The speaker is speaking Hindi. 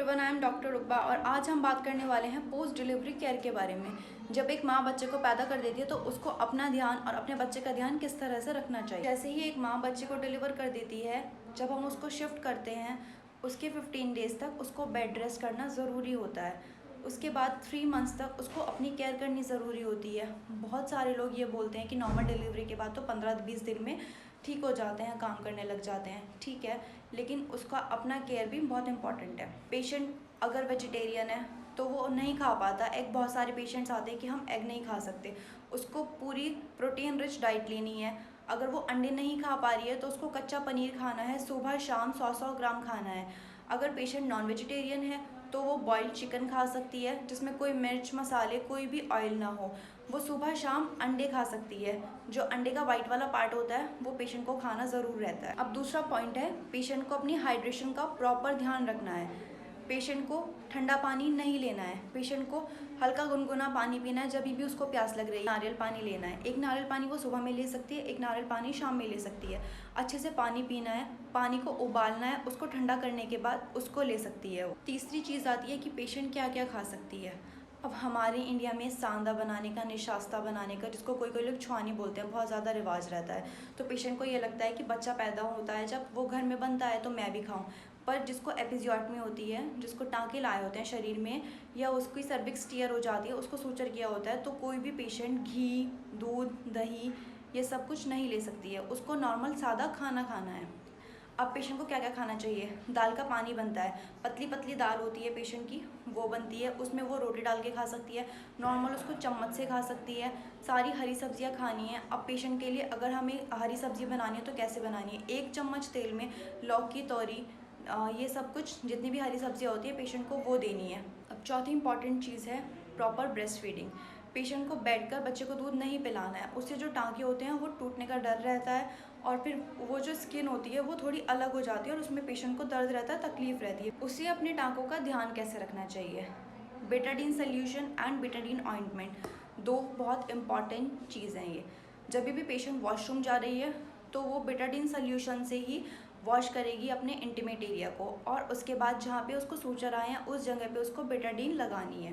एवरीवन, आई एम डॉक्टर रुकबा और आज हम बात करने वाले हैं पोस्ट डिलीवरी केयर के बारे में। जब एक माँ बच्चे को पैदा कर देती है तो उसको अपना ध्यान और अपने बच्चे का ध्यान किस तरह से रखना चाहिए। जैसे ही एक माँ बच्चे को डिलीवर कर देती है, जब हम उसको शिफ्ट करते हैं उसके 15 डेज़ तक उसको बेड रेस्ट करना ज़रूरी होता है। उसके बाद 3 मंथ्स तक उसको अपनी केयर करनी ज़रूरी होती है। बहुत सारे लोग ये बोलते हैं कि नॉर्मल डिलीवरी के बाद तो 15-20 दिन में ठीक हो जाते हैं, काम करने लग जाते हैं, ठीक है, लेकिन उसका अपना केयर भी बहुत इंपॉर्टेंट है। पेशेंट अगर वेजिटेरियन है तो वो नहीं खा पाता। एग, बहुत सारे पेशेंट्स आते हैं कि हम एग नहीं खा सकते, उसको पूरी प्रोटीन रिच डाइट लेनी है। अगर वो अंडे नहीं खा पा रही है तो उसको कच्चा पनीर खाना है, सुबह शाम 100-100 ग्राम खाना है। अगर पेशेंट नॉन वेजिटेरियन है तो वो बॉइल्ड चिकन खा सकती है जिसमें कोई मिर्च मसाले कोई भी ऑयल ना हो। वो सुबह शाम अंडे खा सकती है। जो अंडे का वाइट वाला पार्ट होता है वो पेशेंट को खाना ज़रूर रहता है। अब दूसरा पॉइंट है, पेशेंट को अपनी हाइड्रेशन का प्रॉपर ध्यान रखना है। पेशेंट को ठंडा पानी नहीं लेना है, पेशेंट को हल्का गुनगुना पानी पीना है। जब भी उसको प्यास लग रही है नारियल पानी लेना है। एक नारियल पानी वो सुबह में ले सकती है, एक नारियल पानी शाम में ले सकती है। अच्छे से पानी पीना है, पानी को उबालना है, उसको ठंडा करने के बाद उसको ले सकती है वो। तीसरी चीज़ आती है कि पेशेंट क्या क्या खा सकती है। अब हमारे इंडिया में सांदा बनाने का, निशास्ता बनाने का, जिसको कोई कोई लोग छुआनी बोलते हैं, बहुत ज़्यादा रिवाज रहता है। तो पेशेंट को ये लगता है कि बच्चा पैदा होता है जब वो घर में बनता है तो मैं भी खाऊं। पर जिसको एपिजियोटमी होती है, जिसको टाँके लाए होते हैं शरीर में, या उसकी सर्विक्स टीयर हो जाती है, उसको सूचर किया होता है, तो कोई भी पेशेंट घी, दूध, दही ये सब कुछ नहीं ले सकती है। उसको नॉर्मल सादा खाना खाना है। अब पेशेंट को क्या क्या खाना चाहिए। दाल का पानी बनता है, पतली पतली दाल होती है पेशेंट की, वो बनती है, उसमें वो रोटी डाल के खा सकती है। नॉर्मल उसको चम्मच से खा सकती है। सारी हरी सब्जियां खानी है। अब पेशेंट के लिए अगर हमें हरी सब्जी बनानी है तो कैसे बनानी है। 1 चम्मच तेल में लौकी, तोरी, ये सब कुछ जितनी भी हरी सब्जियां होती है पेशेंट को वो देनी है। अब चौथी इंपॉर्टेंट चीज़ है प्रॉपर ब्रेस्ट फीडिंग। पेशेंट को बैठकर बच्चे को दूध नहीं पिलाना है। उससे जो टाँके होते हैं वो टूटने का डर रहता है और फिर वो जो स्किन होती है वो थोड़ी अलग हो जाती है और उसमें पेशेंट को दर्द रहता है, तकलीफ रहती है। उसे अपने टाँकों का ध्यान कैसे रखना चाहिए। Betadine solution and Betadine ointment, 2 बहुत इंपॉर्टेंट चीज़ हैं ये। जब भी पेशेंट वॉशरूम जा रही है तो वो बेटाडीन सोल्यूशन से ही वॉश करेगी अपने इंटीमेट एरिया को, और उसके बाद जहाँ पे उसको सूचर आए हैं उस जगह पे उसको बेटाडीन लगानी है।